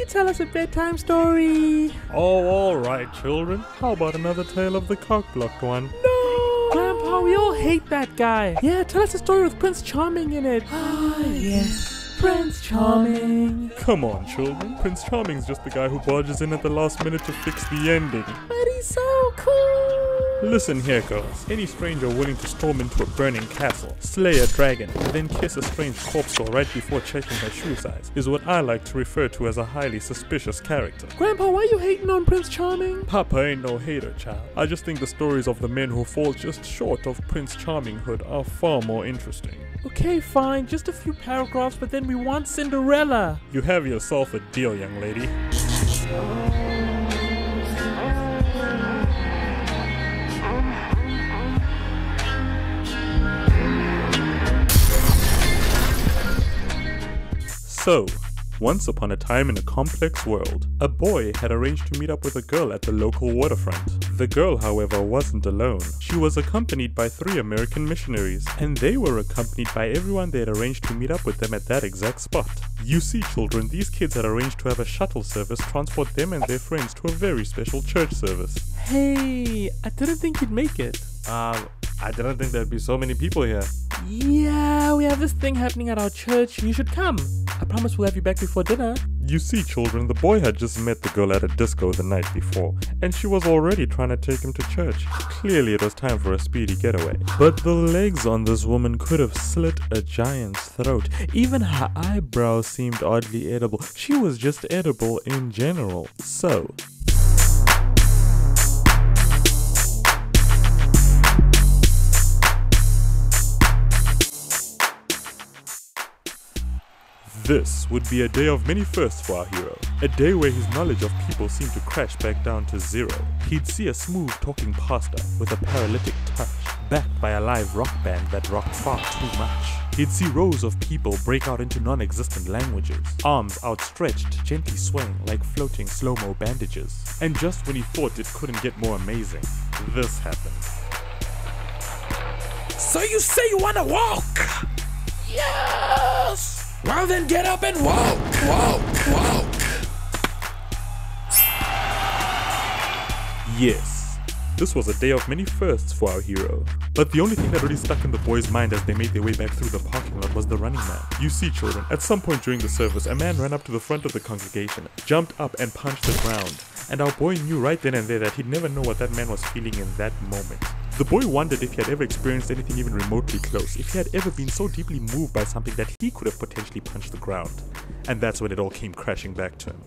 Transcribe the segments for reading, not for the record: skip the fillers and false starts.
you tell us a bedtime story? Oh, alright, children. How about another tale of the cock-blocked one? No! Grandpa, we all hate that guy. Yeah, tell us a story with Prince Charming in it. Ah, yes. Prince Charming. Come on, children. Prince Charming's just the guy who barges in at the last minute to fix the ending. But he's so cool. Listen here, girls. Any stranger willing to storm into a burning castle, slay a dragon, and then kiss a strange corpse girl right before checking her shoe size is what I like to refer to as a highly suspicious character. Grandpa, why are you hating on Prince Charming? Papa ain't no hater, child. I just think the stories of the men who fall just short of Prince Charminghood are far more interesting. Okay, fine. Just a few paragraphs, but then we want Cinderella. You have yourself a deal, young lady. So, once upon a time in a complex world, a boy had arranged to meet up with a girl at the local waterfront. The girl, however, wasn't alone. She was accompanied by 3 American missionaries, and they were accompanied by everyone they had arranged to meet up with them at that exact spot. You see, children, these kids had arranged to have a shuttle service transport them and their friends to a very special church service. Hey, I didn't think you'd make it. I didn't think there'd be so many people here. Yeah, we have this thing happening at our church. You should come. I promise we'll have you back before dinner. You see, children, the boy had just met the girl at a disco the night before, and she was already trying to take him to church. Clearly it was time for a speedy getaway. But the legs on this woman could have slit a giant's throat. Even her eyebrows seemed oddly edible. She was just edible in general. So, this would be a day of many firsts for our hero. A day where his knowledge of people seemed to crash back down to zero. He'd see a smooth talking pastor with a paralytic touch, backed by a live rock band that rocked far too much. He'd see rows of people break out into non-existent languages, arms outstretched, gently swaying like floating slow-mo bandages. And just when he thought it couldn't get more amazing, this happened. So you say you wanna walk? Yes! Well then get up and walk! Yes, this was a day of many firsts for our hero. But the only thing that really stuck in the boy's mind as they made their way back through the parking lot was the running man. You see, children, at some point during the service, a man ran up to the front of the congregation, jumped up and punched the ground. And our boy knew right then and there that he'd never know what that man was feeling in that moment. The boy wondered if he had ever experienced anything even remotely close, if he had ever been so deeply moved by something that he could have potentially punched the ground. And that's when it all came crashing back to him.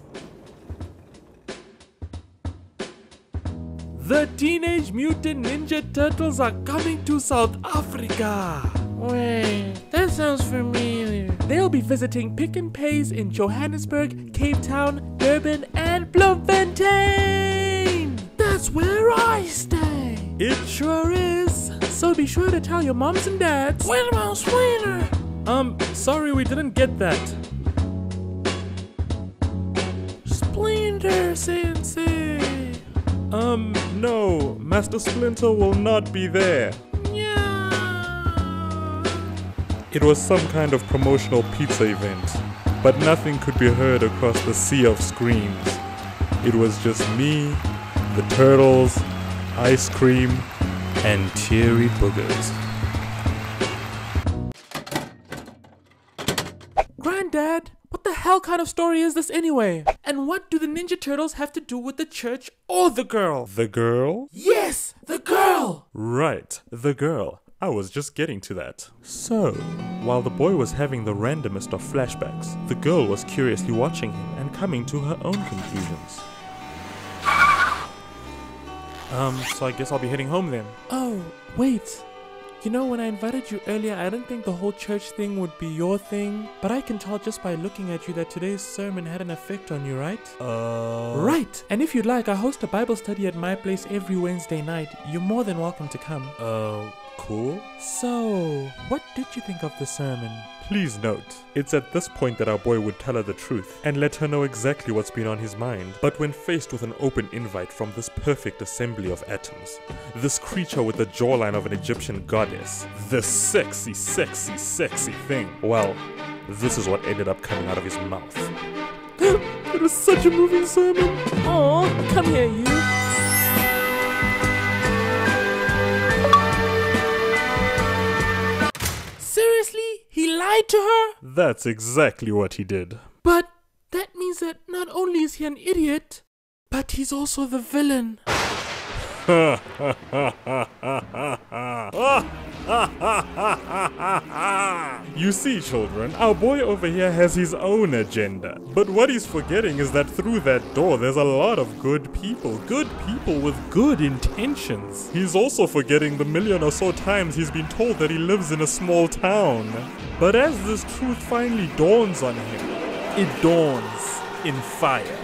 The Teenage Mutant Ninja Turtles are coming to South Africa. Wait, that sounds familiar. They'll be visiting Pick n Pays in Johannesburg, Cape Town, Durban, and Bloemfontein. That's where I stay. It Sure is. So be sure to tell your moms and dads. Winner, winner. Sorry we didn't get that. Splinter Sensei. No, Master Splinter will not be there. Yeah. It was some kind of promotional pizza event, but nothing could be heard across the sea of screams. It was just me, the turtles, ice cream, and teary boogers. Granddad, what the hell kind of story is this anyway? And what do the Ninja Turtles have to do with the church or the girl? The girl? Yes, the girl! Right, the girl. I was just getting to that. So, while the boy was having the randomest of flashbacks, the girl was curiously watching him and coming to her own conclusions. So I guess I'll be heading home then. Oh, wait. You know, when I invited you earlier, I didn't think the whole church thing would be your thing. But I can tell just by looking at you that today's sermon had an effect on you, right? Right! And if you'd like, I host a Bible study at my place every Wednesday night. You're more than welcome to come. Cool. So, what did you think of the sermon? Please note, it's at this point that our boy would tell her the truth and let her know exactly what's been on his mind. But when faced with an open invite from this perfect assembly of atoms, this creature with the jawline of an Egyptian goddess, this sexy thing, well, this is what ended up coming out of his mouth. It was such a moving sermon. Aw, come here, you. Seriously? He lied to her? That's exactly what he did. But that means that not only is he an idiot, but he's also the villain. You see, children, our boy over here has his own agenda. But what he's forgetting is that through that door there's a lot of good people with good intentions. He's also forgetting the million or so times he's been told that he lives in a small town. But as this truth finally dawns on him, it dawns in fire.